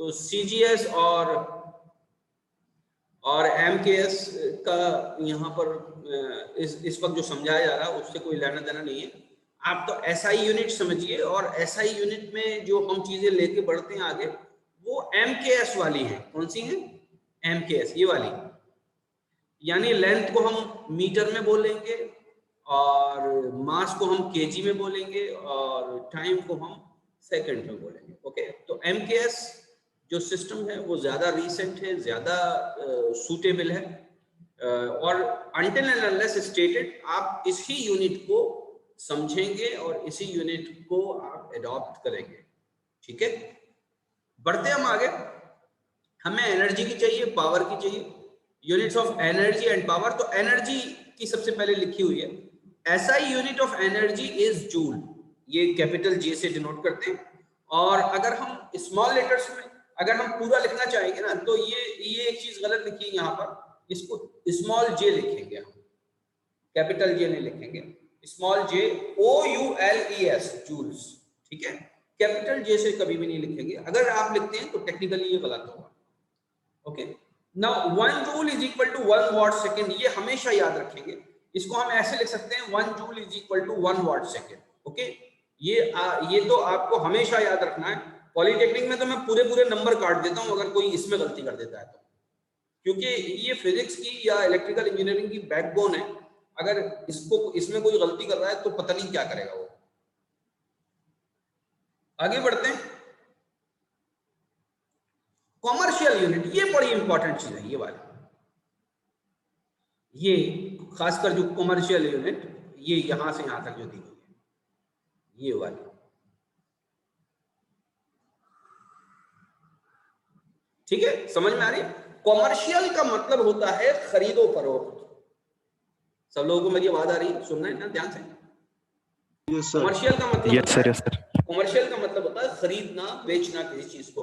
तो CGS और MKS का यहाँ पर इस वक्त जो समझाया जा रहा है उससे कोई लेना देना नहीं है। आप तो SI यूनिट समझिए, और SI यूनिट में जो हम चीजें लेके बढ़ते हैं आगे वो MKS वाली है। कौन सी है? MKS, ये वाली। यानी लेंथ को हम मीटर में बोलेंगे, और मास को हम केजी में बोलेंगे, और टाइम को हम सेकंड में बोलेंगे। ओके, तो MKS जो सिस्टम है वो ज्यादा रीसेंट है, ज्यादा सूटेबल है, और अनटिल एंड अनलेस स्टेटेड आप इसी यूनिट को समझेंगे और इसी यूनिट को आप एडॉप्ट करेंगे। ठीक है, बढ़ते हम आगे। हमें एनर्जी की चाहिए, पावर की चाहिए, units of energy and power. तो एनर्जी की सबसे पहले लिखी हुई है, SI unit of energy is joule. ये कैपिटल J से डिनोट करते हैं। और अगर हम स्मॉल लेटर्स में अगर हम पूरा लिखना चाहेंगे ना, तो ये एक चीज गलत लिखी है यहाँ पर, इसको स्मॉल j लिखेंगे हम, कैपिटल J नहीं लिखेंगे, स्मॉल j OULES, जूल्स। ठीक है, कैपिटल J से कभी भी नहीं लिखेंगे। अगर आप लिखते हैं तो टेक्निकली ये गलत होगा। Okay, now 1 joule is equal to 1 watt second, ये हमेशा याद रखेंगे। इसको हम ऐसे लिख सकते हैं 1 joule is equal to 1 watt second. Okay, ये तो आपको हमेशा याद रखना है। पॉलिटेक्निक में तो मैं पूरे नंबर काट देता हूं अगर कोई इसमें गलती कर देता है तो, क्योंकि ये फिजिक्स की या इलेक्ट्रिकल इंजीनियरिंग की बैकबोन है। अगर इसमें कोई गलती कर रहा है तो पता नहीं क्या करेगा वो। आगे बढ़ते हैं। कॉमर्शियल यूनिट, ये बड़ी इंपॉर्टेंट चीज है, ये वाली, ये खासकर जो कॉमर्शियल यूनिट, ये यहां से यहां तक जो दी गई है, ये वाली। ठीक है, समझ में आ रही है? कॉमर्शियल का मतलब होता है खरीदो फरोख्त। सब लोगों को मेरी आवाज आ रही है? सुनना है ना ध्यान से। कॉमर्शियल का मतलब कॉमर्शियल का मतलब होता है खरीदना, बेचना किसी चीज को।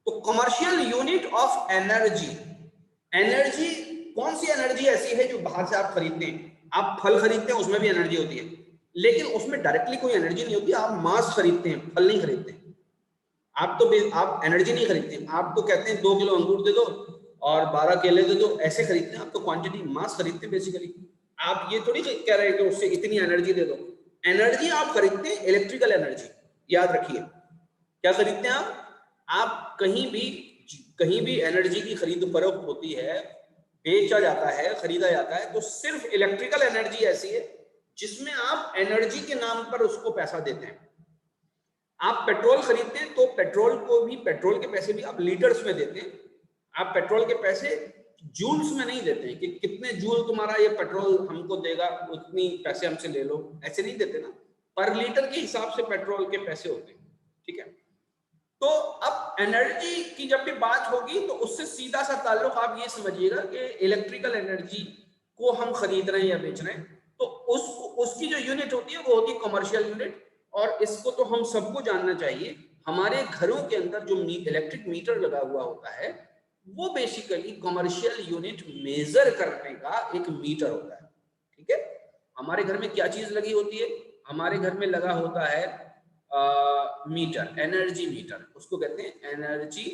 तो commercial unit of energy, energy कौन सी एनर्जी ऐसी है जो बाहर से आप खरीदते हैं? आप फल खरीदते हैं, उसमें भी एनर्जी होती है, लेकिन उसमें डायरेक्टली कोई एनर्जी नहीं होती। आप मास खरीदते हैं, फल नहीं खरीदते हैं। आप एनर्जी नहीं खरीदते, आप तो कहते हैं 2 किलो अंगूर दे दो और 12 केले दे दो, ऐसे खरीदते हैं। आप तो क्वांटिटी, मास खरीदते हैं बेसिकली। आप ये थोड़ी कह रहे हैं कि उससे इतनी एनर्जी दे दो। एनर्जी आप खरीदते हैं, इलेक्ट्रिकल एनर्जी, याद रखिए। क्या खरीदते हैं आप कहीं भी एनर्जी की खरीद फरोख्त होती है, बेचा जाता है, खरीदा जाता है, तो सिर्फ इलेक्ट्रिकल एनर्जी ऐसी है जिसमें आप एनर्जी के नाम पर उसको पैसा देते हैं। आप पेट्रोल खरीदते हैं तो पेट्रोल को भी, पेट्रोल के पैसे भी आप लीटर्स में देते हैं। आप पेट्रोल के पैसे जूल्स में नहीं देते हैं कि कितने जूल तुम्हारा ये पेट्रोल हमको देगा, उतनी पैसे हमसे ले लो, ऐसे नहीं देते ना। पर लीटर के हिसाब से पेट्रोल के पैसे होते हैं। ठीक है, तो अब एनर्जी की जब भी बात होगी तो उससे सीधा सा ताल्लुक आप ये समझिएगा कि इलेक्ट्रिकल एनर्जी को हम खरीद रहे हैं या बेच रहे हैं, तो उसकी जो यूनिट होती है वो होती है कमर्शियल यूनिट। और इसको तो हम सबको जानना चाहिए। हमारे घरों के अंदर जो इलेक्ट्रिक मीटर लगा हुआ होता है वो बेसिकली कमर्शियल यूनिट मेजर करने का एक मीटर होता है। ठीक है, हमारे घर में क्या चीज लगी होती है? हमारे घर में लगा होता है मीटर, एनर्जी मीटर, उसको कहते हैं एनर्जी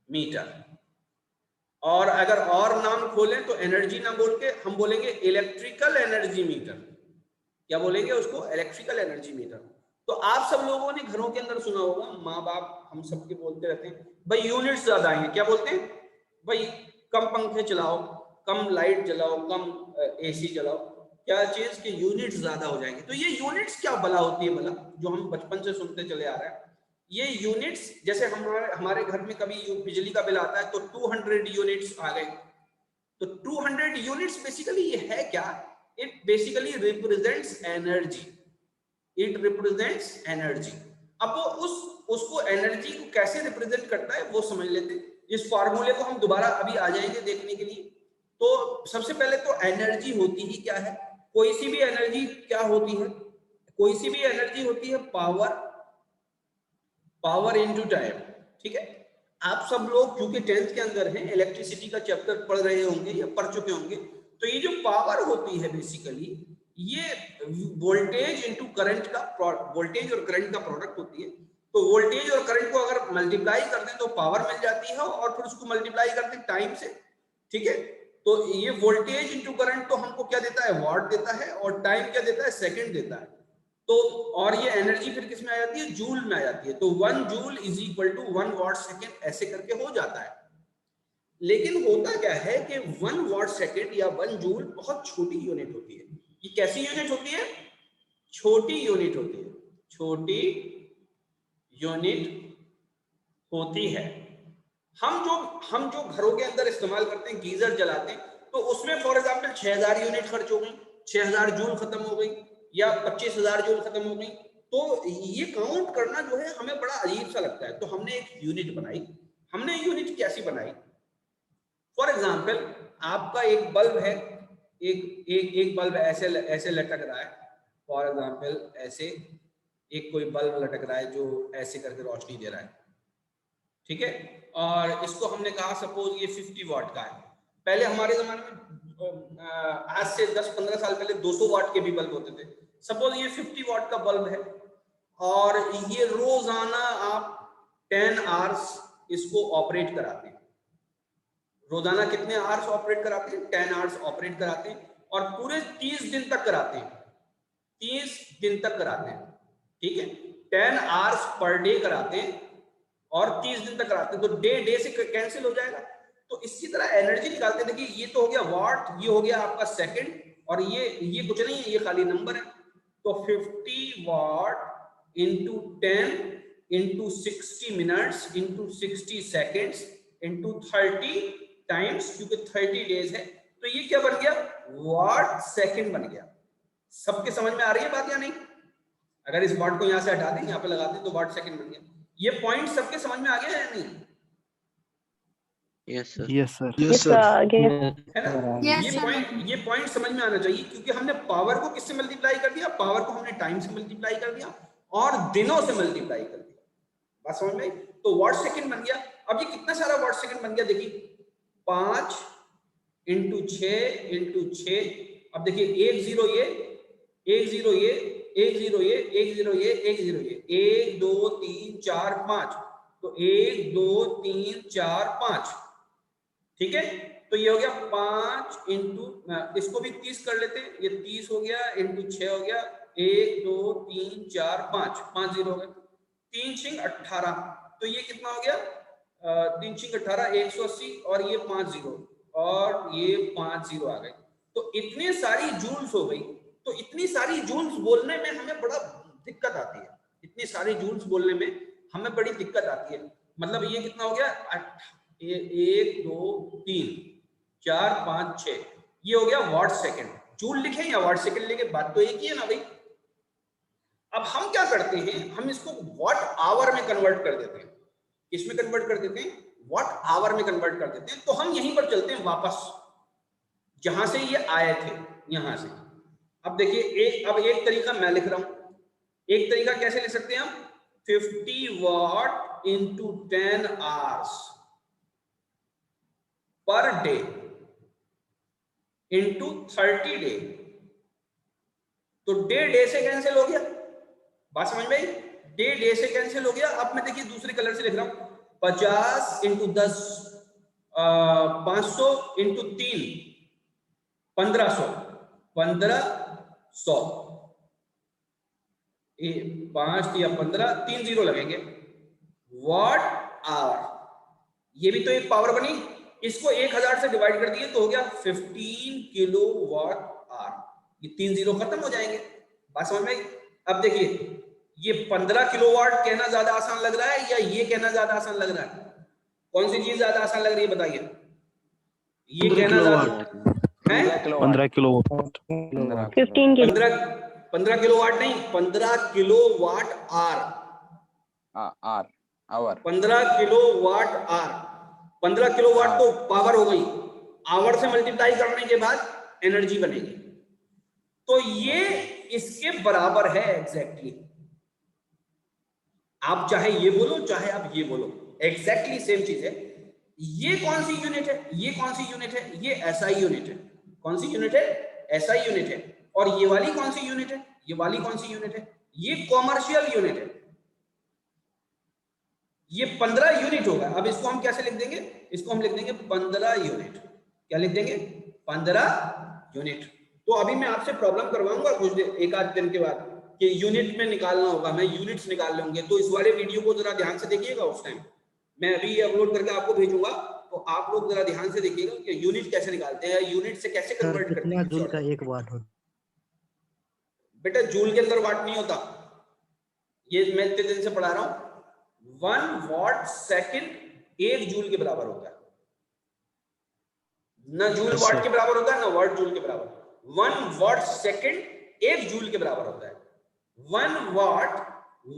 मीटर। और अगर और नाम खोलें तो एनर्जी ना बोल के हम बोलेंगे इलेक्ट्रिकल एनर्जी मीटर। क्या बोलेंगे उसको? Electrical energy meter. तो आप सब लोगों ने घरों के अंदर सुना होगा, माँ बाप हम सबके बोलते रहते हैं, भाई यूनिट्स ज्यादा आएंगे। क्या बोलते हैं? भाई कम पंखे चलाओ, कम लाइट जलाओ, कम एसी चलाओ। क्या चीज के यूनिट्स ज्यादा हो जाएंगे। तो ये यूनिट्स क्या भला होती है? भला जो हम बचपन से सुनते चले आ रहे हैं, ये यूनिट्स, जैसे हमारे घर में कभी बिजली का बिल आता है तो 200 यूनिट्स आ गए। तो 200 यूनिट्स बेसिकली ये है क्या? It basically represents energy. It represents energy. अब वो उसको एनर्जी को कैसे रिप्रेजेंट करता है वो समझ लेते हैं। इस फार्मूले को हम दोबारा अभी आ जाएंगे देखने के लिए। तो सबसे पहले तो एनर्जी होती ही क्या है? कोई सी भी एनर्जी क्या होती है? कोई सी भी एनर्जी होती है पावर इनटू टाइम। ठीक है, आप सब लोग क्योंकि 10th के अंदर हैं, इलेक्ट्रिसिटी का चैप्टर पढ़ रहे होंगे या पढ़ चुके होंगे। तो ये जो पावर होती है बेसिकली ये वोल्टेज इनटू करंट का, वोल्टेज और करंट का प्रोडक्ट होती है। तो वोल्टेज और करंट को अगर मल्टीप्लाई कर दें तो पावर मिल जाती है, और फिर उसको मल्टीप्लाई करते हैं टाइम से, ठीक है। तो ये वोल्टेज इंटू करंट तो हमको क्या देता है, वाट देता है, और टाइम क्या देता है, सेकंड देता है। तो और ये एनर्जी फिर किस में आ जाती है, जूल में आ जाती है। तो 1 joule is equal to 1 watt second, ऐसे करके हो जाता है। लेकिन होता क्या है कि 1 वाट सेकंड या 1 जूल बहुत छोटी यूनिट होती है। ये कैसी यूनिट होती है, छोटी यूनिट होती है, छोटी यूनिट होती है। हम जो घरों के अंदर इस्तेमाल करते हैं, गीजर जलाते हैं, तो उसमें फॉर एग्जांपल 6000 यूनिट खर्च हो गई, 6000 जूल खत्म हो गई, या 25000 जूल खत्म हो गई। तो ये काउंट करना जो है हमें बड़ा अजीब सा लगता है। तो हमने एक यूनिट बनाई। हमने यूनिट कैसी बनाई, फॉर एग्जांपल आपका एक बल्ब है, एक बल्ब ऐसे लटक रहा है, फॉर एग्जांपल ऐसे एक कोई बल्ब लटक रहा है जो ऐसे करके रोशनी दे रहा है, ठीक है। और इसको हमने कहा सपोज ये 50 वाट का है। पहले हमारे जमाने में आज से 10-15 साल पहले 200 वाट के भी बल्ब होते थे। सपोज ये 50 वाट का बल्ब है, और ये रोजाना आप 10 आवर्स इसको ऑपरेट कराते हैं। रोजाना कितने आवर्स ऑपरेट कराते हैं, 10 आवर्स ऑपरेट कराते हैं, और पूरे 30 दिन तक कराते हैं, 30 दिन तक कराते हैं, ठीक है। 10 आवर्स पर डे कराते हैं और 30 दिन तक कराते हैं। तो डे से कैंसिल हो जाएगा। तो इसी तरह एनर्जी निकालते हैं। देखिए ये तो हो गया वाट, ये हो गया आपका सेकंड, और ये कुछ नहीं है, ये खाली नंबर है। तो 50 watt into 10 into 60 minutes into 60 seconds into 30 times, क्योंकि 30 डेज है, तो ये क्या बन गया, वाट सेकंड बन गया। सबके समझ में आ रही है बात या नहीं? अगर इस वाट को यहां से हटा दें, यहां पे लगा दें, तो वाट सेकंड बन गया। ये पॉइंट सबके समझ में आ गया है या नहीं? Yes sir, yes sir, yes sir, है ना? ये पॉइंट समझ में आना चाहिए, क्योंकि हमने पावर को किससे मल्टीप्लाई कर दिया, पावर को हमने टाइम से मल्टीप्लाई कर दिया और दिनों से मल्टीप्लाई कर दिया। बात समझ में आई? तो वाट सेकंड बन गया। अब ये कितना सारा वाट सेकंड बन गया, देखिए 5 इंटू 6 इंटू 6। अब देखिए 1 0 ये, 1 0 ये, 1 0 ये, 1 0 ये, 1 0 ये, 1 2 3 4 5। तो 1 2 3 4 5, ठीक है। तो ये हो गया 5 इंटू, इसको भी 30 कर लेते हैं, ये 30 हो गया इंटू 6 हो गया, 1 2 3 4 5, 5 0 हो गया, 3 6 18। तो ये कितना हो गया, 3 6 18, 180, और ये 5 0, और ये 5 0 आ गए। तो इतने सारी जूल्स हो गई। तो इतनी सारी जूल्स बोलने में हमें बड़ा दिक्कत आती है, इतनी सारी जूल्स बोलने में हमें बड़ी दिक्कत आती है। मतलब ये कितना हो गया, 1 2 3 4 5 6, ये हो गया वाट सेकंड। जूल लिखें या वाट सेकंड लिखें, बात तो एक ही है ना भाई। अब हम क्या करते हैं, हम इसको वाट आवर में कन्वर्ट कर देते हैं। किसमें कन्वर्ट कर देते हैं, वाट आवर में कन्वर्ट कर देते हैं। तो हम यहीं पर चलते हैं वापस, जहां से ये आए थे, यहां से। अब देखिए अब एक तरीका मैं लिख रहा हूं। एक तरीका कैसे लिख सकते हैं हम, 50 watt into 10 hours per day into 30 day. तो डे से कैंसिल हो गया, बात समझ में आई? डे से कैंसिल हो गया। अब मैं देखिए दूसरे कलर से लिख रहा हूं, 50 इंटू 10, 500 इंटू 3, 1500, 1500, 5 या 15, 3 0 लगेंगे, वाट आवर। ये भी तो एक पावर बनी। इसको 1000 से डिवाइड कर दिए तो हो गया 15 किलो वाट आवर। ये 3 0 खत्म हो जाएंगे, बात समझ में आई? अब देखिए ये 15 किलोवाट कहना ज्यादा आसान लग रहा है या ये कहना ज्यादा आसान लग रहा है? कौन सी चीज ज्यादा आसान लग रही है बताइए? ये कहना ज्यादा है, 15 किलोवाट, 15 किलोवाट नहीं, 15 kilowatt hour, 15 kilowatt hour. 15 kilowatt तो पावर हो गई, आवर से मल्टीप्लाई करने के बाद एनर्जी बनेगी। तो ये इसके बराबर है एग्जैक्टली। आप चाहे ये बोलो चाहे आप ये बोलो, एग्जैक्टली सेम चीज है। ये कौन सी यूनिट है, ये कौन सी यूनिट है, ये एसआई यूनिट है। कौन सी यूनिट है, एसआई यूनिट है। और ये वाली कौन सी यूनिट है, ये वाली कौन सी यूनिट है, ये कॉमर्शियल यूनिट है। ये 15 यूनिट होगा। अब इसको हम कैसे लिख देंगे, इसको हम लिख देंगे 15 यूनिट। क्या लिख देंगे, 15 यूनिट। तो अभी मैं आपसे प्रॉब्लम करवाऊंगा कुछ देर, एक आध दिन के बाद, कि यूनिट में निकालना होगा, मैं यूनिट्स निकाल लूंगे। तो इस वाले वीडियो को जरा ध्यान से देखिएगा, उस टाइम मैं अभी अपलोड करके आपको भेजूंगा, तो आप लोग जरा ध्यान से देखिएगा कि यूनिट कैसे निकालते हैं, यूनिट से कैसे कन्वर्ट करते हैं। जूल का 1 वाट होता? बेटा जूल के अंदर वाट नहीं होता, ये मैं इतने दिन से पढ़ा रहा हूं। 1 वाट सेकंड 1 जूल के बराबर होता है। ना जूल वाट के बराबर होता है, ना वाट जूल के बराबर। 1 वाट सेकंड 1 जूल के बराबर होता है। 1 वाट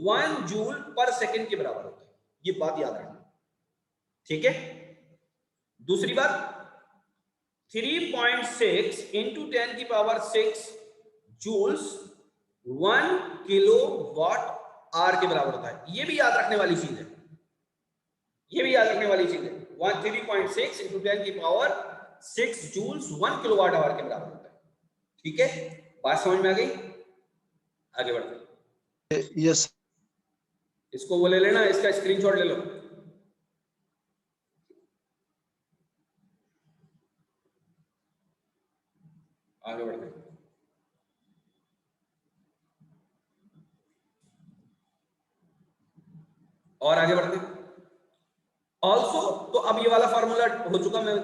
1 जूल पर सेकंड के बराबर होता है। ये बात याद रखना, ठीक है। दूसरी बात, 3.6 इंटू 10 की power 6 joules 1 kilo watt hour के बराबर होता है। ये भी याद रखने वाली चीज है, ये भी याद रखने वाली चीज है। 3.6 इंटू 10 की power 6 joules 1 kilo watt hour के बराबर होता है, ठीक है। बात समझ में आ गई, आगे बढ़ते हैं। यस, इसको वो ले लेना, इसका स्क्रीनशॉट ले लो। आगे बढ़ते हैं। और आगे बढ़ते हैं। ऑल्सो, तो अब ये वाला फॉर्मूला हो चुका। मैं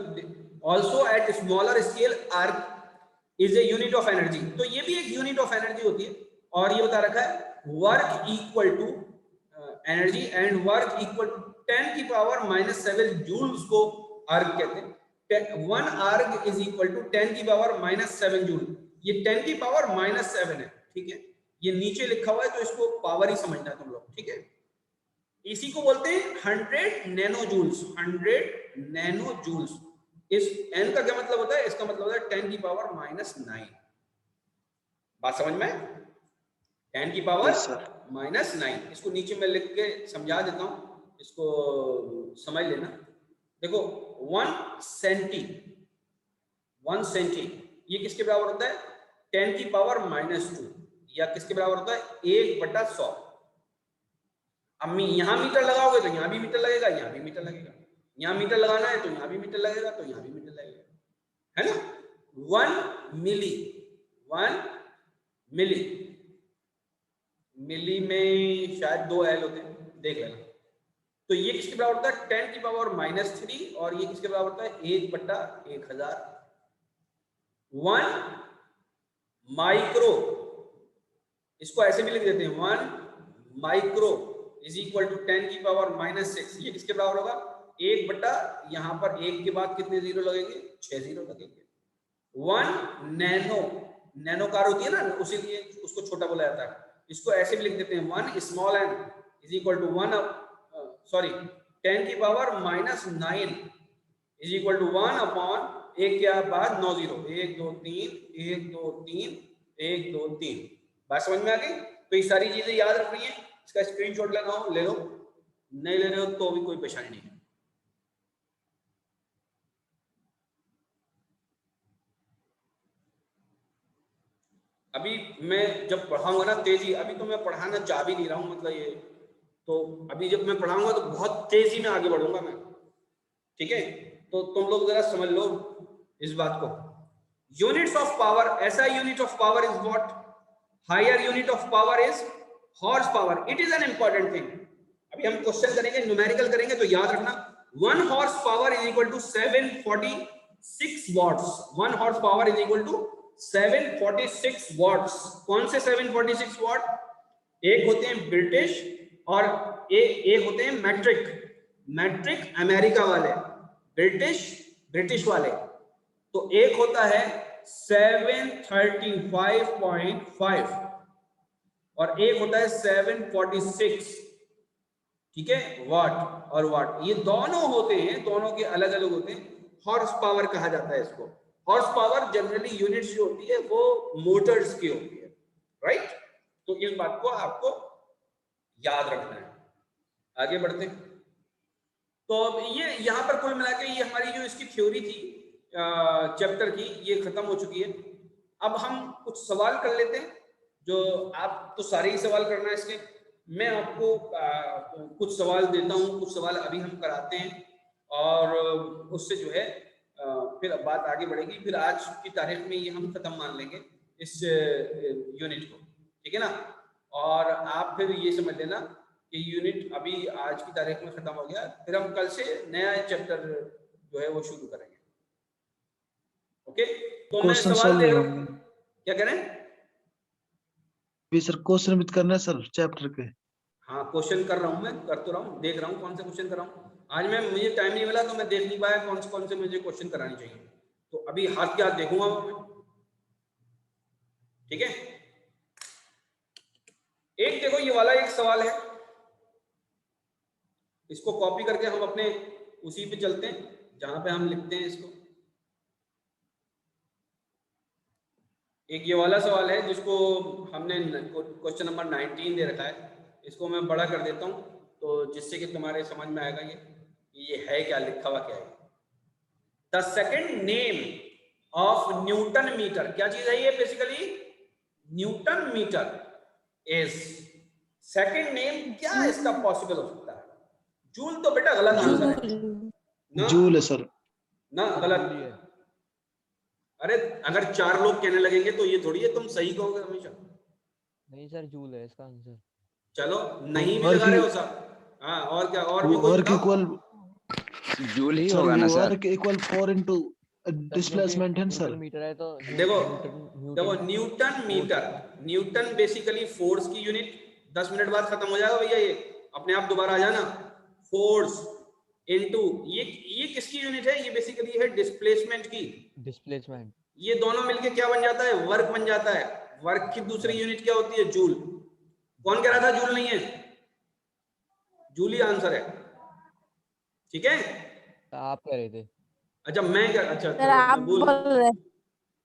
also eight smaller scale arc is a unit of energy, तो ये भी एक यूनिट ऑफ एनर्जी होती है। और ये बता रखा है work equal to energy and work equal to 10 की पावर -7 जूल्स को आर्क कहते हैं। 1 आर्क इज इक्वल टू 10 की पावर -7 जूल। ये 10 की पावर -7 है, ठीक है। ये नीचे लिखा हुआ है, तो इसको पावर ही समझना है तुम लोग, ठीक है। इसी को बोलते हैं 100 नैनो जूल्स। 100 nano joules. इस n का क्या मतलब होता है, इसका मतलब होता है 10 की पावर -9। बात समझ में, 10 की पावर -9। इसको नीचे मैं लिख के समझा देता हूं, इसको समझ लेना। देखो 1 सेंटी ये किसके बराबर होता है, 10 की पावर -2, या किसके बराबर होता है, 1/100। अब यहां मीटर लगाओगे तो यहां भी मीटर लगेगा, यहां भी मीटर लगेगा। यहां मीटर लगाना है तो यहां भी मीटर लगेगा, तो यहां भी मीटर लगेगा, है ना। 1 मिली मिली में शायद 2 L होते हैं, देख लेना। तो ये किसके बराबर होता है, 10 की पावर -3, और ये किसके बराबर होता है, 1/1000। 1 माइक्रो, इसको ऐसे भी लिख देते हैं, 1 माइक्रो इज इक्वल टू 10 की पावर -6। ये किसके बराबर होगा, 1/, यहां पर 1 के बाद कितने जीरो लगेंगे, 6 जीरो लगेंगे। 1 नैनो कार होती है ना, उसी लिए उसको छोटा बोला जाता है। इसको ऐसे भी लिख देते हैं, 1 small n is equal to 10 की power -9 is equal to 1 upon 1 के बाद 9 जीरो, 1 2 3 1 2 3 1 2 3। बात समझ में आ गई। तो ये सारी चीजें याद रखनी है। इसका स्क्रीनशॉट लेना हो ले लो, नहीं ले रहे हो तो भी कोई परेशानी नहीं है। अभी मैं जब पढ़ाऊंगा ना तेजी, अभी तो मैं पढ़ाना चाह भी नहीं रहा हूं, मतलब ये तो अभी जब मैं पढ़ाऊंगा तो बहुत तेजी में आगे बढ़ूंगा मैं, ठीक है। तो तुम लोग जरा समझ लो इस बात को। यूनिट्स ऑफ पावर, ऐसा unit of power is watt, higher unit of power is horse power. It is an important thing. अभी हम क्वेश्चन करेंगे, न्यूमेरिकल करेंगे, तो याद रखना 1 horse power is equal to 746 watts. 1 horse power is equal to 746 watts. कौन से 746 what, एक होते हैं ब्रिटिश और एक होते हैं मैट्रिक अमेरिका वाले, ब्रिटिश वाले। तो एक होता है 735.5 और एक होता है 746, ठीक है, वाट और वाट। ये दोनों होते हैं, दोनों के अलग अलग होते हैं। हॉर्स पावर कहा जाता है इसको। हॉर्स पावर जनरली यूनिट्स जो होती है वो मोटर्स की होती है, राइट। तो इस बात को आपको याद रखना है। आगे बढ़ते हैं। तो ये यहाँ पर कुल मिला के ये हमारी जो इसकी थ्योरी थी चैप्टर की, ये खत्म हो चुकी है। अब हम कुछ सवाल कर लेते हैं, जो आप तो सारे ही सवाल करना है इसके। मैं आपको कुछ सवाल देता हूँ, कुछ सवाल अभी हम कराते हैं और उससे जो है फिर बात आगे बढ़ेगी। फिर आज की तारीख में ये हम खत्म मान लेंगे इस यूनिट को, ठीक है ना। और आप फिर ये समझ लेना कि यूनिट अभी आज की तारीख में खत्म हो गया, फिर हम कल से नया चैप्टर जो है वो शुरू करेंगे। ओके, तो मैं सवाल दे रहा हूँ, क्या कह रहे हैं? सर क्वेश्चन भी करना है सर चैप्टर के। हाँ, क्वेश्चन कर रहा हूँ, मैं कर तो रहा हूँ, देख रहा हूँ कौन से क्वेश्चन कर रहा हूँ। आज मैं मुझे टाइम नहीं मिला तो मैं देख नहीं पाया कौन से मुझे क्वेश्चन कराने चाहिए, तो अभी हाथ के हाथ देखूंगा मैं, ठीक है। एक देखो ये वाला एक सवाल है, इसको कॉपी करके हम अपने उसी पे चलते हैं जहां पे हम लिखते हैं इसको। एक ये वाला सवाल है जिसको हमने क्वेश्चन नंबर 19 दे रखा है, इसको मैं बड़ा कर देता हूं तो जिससे कि तुम्हारे समझ में आएगा ये है क्या, लिखा हुआ क्या है। The second name of Newton meter, क्या चीज है ये? Basically Newton meter is second name, क्या इसका पॉसिबल हो सकता है? जूल तो बेटा गलत आंसर है ना, जूल है सर ना गलत। अरे अगर 4 लोग कहने लगेंगे तो ये थोड़ी है तुम सही कहोगे हमेशा। नहीं सर, जूल है इसका आंसर। चलो नहीं भी लगा रहे हो सब, हाँ और क्या, और भी कोई वर्क बताओ। इक्वल जूल ही होगा ना sir. Work equal 4 into displacement है सर। मीटर है तो देखो Newton meter, Newton basically force की यूनिट। 10 मिनट बाद खत्म हो जाएगा भैया, ये अपने आप दोबारा आ जाना। फोर्स इनटू ये किसकी यूनिट है? ये बेसिकली है डिस्प्लेसमेंट की। डिस्प्लेसमेंट, ये दोनों मिलके क्या बन जाता है? वर्क बन जाता है। वर्क की दूसरी यूनिट क्या होती है? जूल। कौन कह रहा था जूल नहीं है? जूल ही आंसर है, ठीक है। आप कह रहे थे। अच्छा मैं क्या, अच्छा सर आप बोल रहे।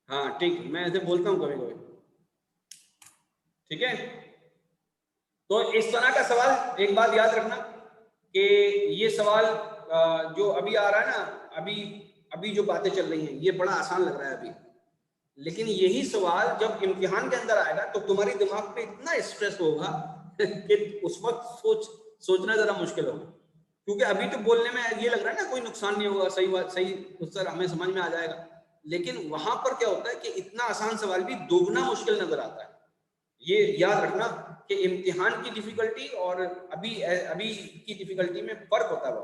हाँ ठीक, मैं ऐसे बोलता हूँ कभी कभी, ठीक है। तो इस तरह का सवाल एक बात याद रखना कि ये सवाल जो अभी आ रहा है ना, अभी जो बातें चल रही हैं ये बड़ा आसान लग रहा है अभी, लेकिन यही सवाल जब इम्तिहान के अंदर आएगा तो तुम्हारी दिमाग पे इतना स्ट्रेस होगा कि उस वक्त सोचना जरा मुश्किल होगा। क्योंकि अभी तो बोलने में ये लग रहा है ना कोई नुकसान नहीं होगा, सही बात, सही उत्तर हमें समझ में आ जाएगा, लेकिन वहां पर क्या होता है कि इतना आसान सवाल भी दोगुना मुश्किल नजर आता है। ये याद रखना कि इम्तिहान की डिफिकल्टी और अभी की डिफिकल्टी में फर्क होता है।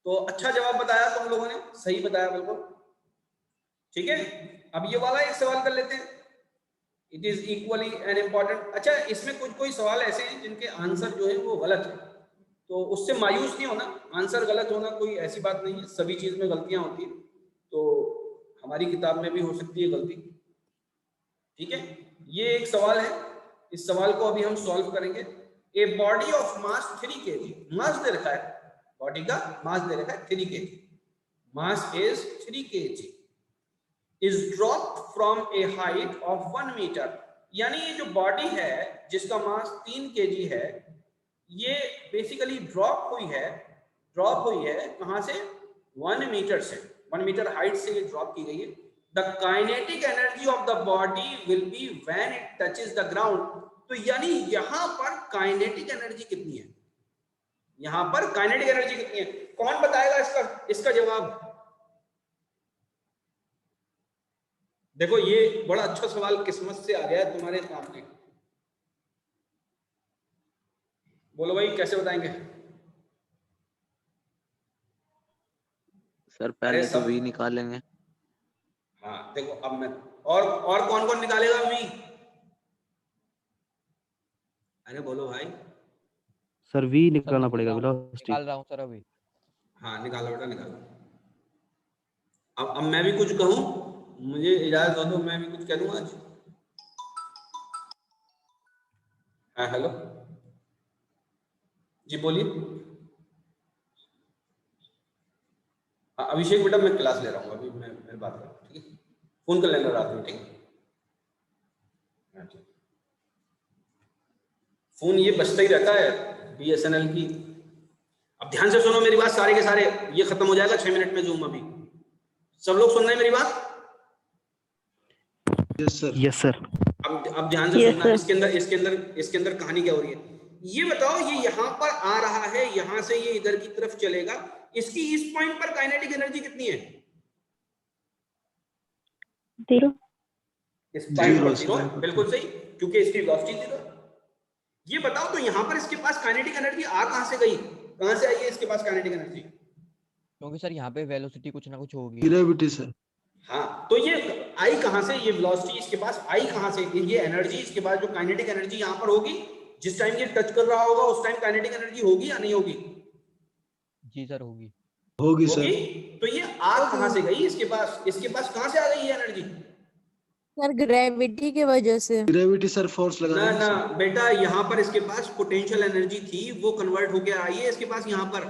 तो अच्छा जवाब बताया तुम लोगों ने, सही बताया बिल्कुल, ठीक है। अब ये वाला एक सवाल कर लेते हैं, it is equally an important. अच्छा इसमें कोई सवाल ऐसे हैं जिनके आंसर जो है वो गलत है, तो उससे मायूस नहीं होना। आंसर गलत होना कोई ऐसी बात नहीं है, सभी चीज में गलतियां होती है, तो हमारी किताब में भी हो सकती है गलती, ठीक है। ये एक सवाल है, इस सवाल को अभी हम सॉल्व करेंगे। A body of mass 3 kg, मास दे रखा है, बॉडी का मास दे रखा है 3 kg, mass is 3 kg, is dropped from a height of 1 meter। यानी ये जो बॉडी है जिसका मास 3 kg है, ये बेसिकली ड्रॉप हुई है कहां से? 1 मीटर से, 1 मीटर हाइट से ये ड्रॉप की गई है। The kinetic energy of the body will be when it touches the ground. तो यानी यहां पर काइनेटिक एनर्जी कितनी है? यहां पर काइनेटिक एनर्जी कितनी है? कौन बताएगा इसका जवाब? देखो ये बड़ा अच्छा सवाल किस्मत से आ गया है तुम्हारे सामने, बोलो भाई कैसे बताएंगे? सर पहले तो v निकालेंगे। हाँ देखो अब मैं और कौन कौन निकालेगा v? अरे बोलो भाई। सर v निकालना पड़ेगा, वेलोसिटी। निकाल रहा हूँ सर अभी। हाँ निकालो बेटा निकालो। अब मैं भी कुछ कहूं, मुझे इजाजत दो, मैं भी कुछ कह दूं आज। हाँ हेलो जी बोलिए। अभिषेक बेटा मैं क्लास ले रहा हूँ अभी, मैं बात कर रहा हूँ, ठीक है। फोन कर लेना रात में, ठीक है। फोन ये बजता ही रहता है BSNL की। अब ध्यान से सुनो मेरी बात सारे के सारे, ये खत्म हो जाएगा 6 मिनट में जूम। अभी सब लोग सुन रहे हैं मेरी बात? Yes sir. अब ध्यान से सुनना, इसके अंदर कहानी क्या हो रही है। ये बताओ, ये यहाँ पर आ रहा है, यहाँ से ये इधर की तरफ चलेगा, इसकी इस पॉइंट पर काइनेटिक एनर्जी कितनी है? 0 इस पॉइंट पर 0 0, बिल्कुल सही, क्योंकि इसकी वेलोसिटी 0। ये बताओ तो यहाँ पर इसके पास काइनेटिक एनर्जी आ कहाँ से गई, कहाँ से आई है इसके पास काइनेटिक एनर्जी? क्योंकि सर यहाँ पे वेलोसिटी कुछ ना कुछ होगी। Gravity sir. हाँ, तो ये आई कहाँ से, ये वेलोसिटी इसके पास आई कहाँ से, ये एनर्जी इसके पास जो काइनेटिक एनर्जी यहाँ पर होगी, जिस टाइम ये टच कर रहा होगा उस टाइम काइनेटिक एनर्जी होगी या नहीं होगी? जी सर होगी। होगी सर। तो ये आ कहाँ से गई इसके पास कहाँ से आ गई ये एनर्जी? सर ग्रेविटी की वजह से। ग्रेविटी सर फोर्स लगा ना रही है ना सर। बेटा, यहाँ पर इसके पास पोटेंशियल एनर्जी थी, वो कन्वर्ट होके आई है इसके पास यहाँ पर।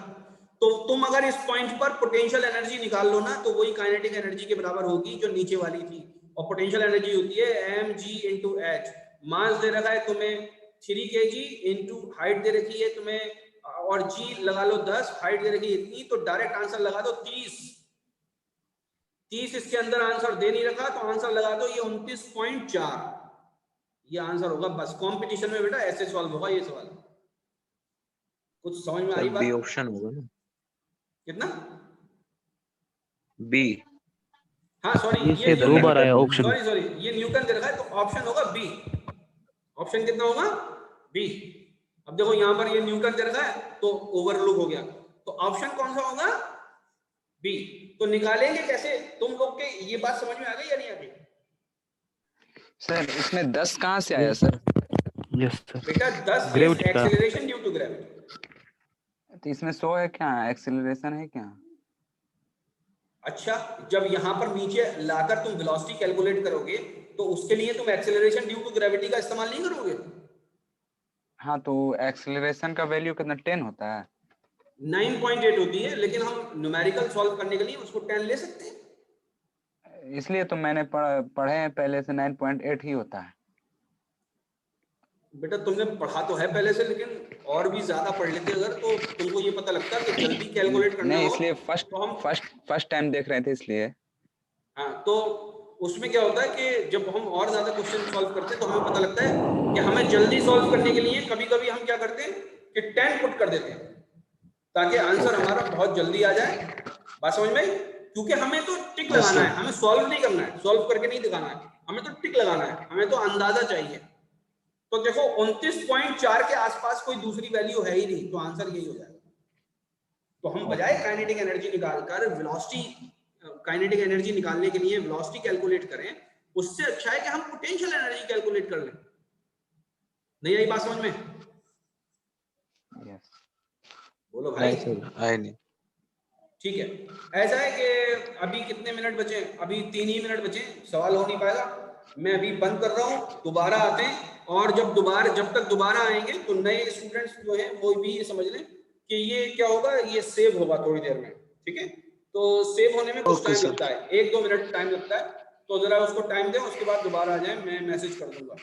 तो तुम अगर इस पॉइंट पर पोटेंशियल एनर्जी निकाल लो ना, तो वही काइनेटिक एनर्जी के बराबर होगी जो नीचे वाली थी। और पोटेंशियल एनर्जी होती है mg/h। मास दे रखा है तुम्हें 3 kg इंटू हाइट दे रखी है तुम्हें, और g लगा लो 10, हाइट दे रखी है इतनी, तो डायरेक्ट आंसर लगा दो 30। इसके अंदर आंसर दे नहीं रखा, तो आंसर लगा दो ये 29.4, ये आंसर होगा। बस कंपटीशन में बेटा ऐसे सॉल्व होगा ये सवाल। कुछ समझ में आई बी बात? ऑप्शन होगा ना, कितना? बी। हाँ सॉरी, ये से 2 बार आया ऑप्शन। सॉरी ये न्यूटन दे रखा है, तो ऑप्शन होगा बी। ऑप्शन कितना होगा? बी। अब देखो यहाँ पर ये न्यूटन दे रखा है तो ओवरलुक हो गया, तो ऑप्शन कौन सा होगा? बी। तो निकालेंगे कैसे? तुम लोग के ये बात समझ में आ गई या नहीं आ गई? सर इसमें 10 कहाँ से आया सर? Yes sir. बेटा 10 Gravity का। Acceleration due to gravity. तो इसमें 100 है क्या, एक्सेलरेशन है क्या? अच्छा, जब यहाँ पर नीचे लाकर तुम वेलोसिटी कैलकुलेट करोगे तो उसके लिए तुम एक्सेलरेशन ड्यू टू ग्रेविटी का इस्तेमाल नहीं करोगे? हाँ, तो एक्सेलरेशन का वैल्यू कितना, 10 होता है? 9.8 होती है, लेकिन हम न्यूमेरिकल सॉल्व करने के लिए उसको 10 ले सकते हैं। इसलिए तो मैंने पढ़े हैं पहले से 9.8 ही होता है। बेटा तुमने पढ़ा तो है पहले से, लेकिन और भी ज्यादा पढ़ लेते अगर, तो तुमको ये पता लगता कि जल्दी कैलकुलेट करना नहीं, हो इसलिए तो हम फर्स्ट टाइम देख रहे थे इसलिए। हाँ, तो उसमें क्या होता है कि जब हम और ज्यादा क्वेश्चन सॉल्व करते हैं तो हमें पता लगता है कि हमें जल्दी सॉल्व करने के लिए कभी कभी हम क्या करते हैं कि 10 पुट कर देते हैं, ताकि आंसर हमारा बहुत जल्दी आ जाए। बात समझ में आई? क्योंकि हमें तो टिक लगाना है, हमें सॉल्व नहीं करना है, सॉल्व करके नहीं दिखाना है, हमें तो टिक लगाना है, हमें तो अंदाजा चाहिए। तो देखो 29.4 के आसपास कोई दूसरी वैल्यू है ही नहीं, तो आंसर यही हो जाएगा। तो हम बजाय काइनेटिक एनर्जी निकालकर वेलोसिटी, काइनेटिक एनर्जी निकालने के लिए वेलोसिटी कैलकुलेट करें, उससे अच्छा है कि हम पोटेंशियल एनर्जी कैलकुलेट कर लें। नहीं आई बात समझ में? यस। बोलो भाई। आए नहीं। ठीक है, ऐसा है कि अभी कितने मिनट बचे? अभी 3 ही मिनट बचे, सवाल हो नहीं पाएगा। मैं अभी बंद कर रहा हूँ, दोबारा आते हैं, और जब तक दोबारा आएंगे तो नए स्टूडेंट्स जो हैं वो भी ये समझ लें कि ये क्या होगा, ये सेव होगा थोड़ी देर में। ठीक है, तो सेव होने में कुछ टाइम लगता है, 1-2 मिनट टाइम लगता है, तो जरा उसको टाइम दें, उसके बाद दोबारा आ जाए, मैं मैसेज कर दूंगा।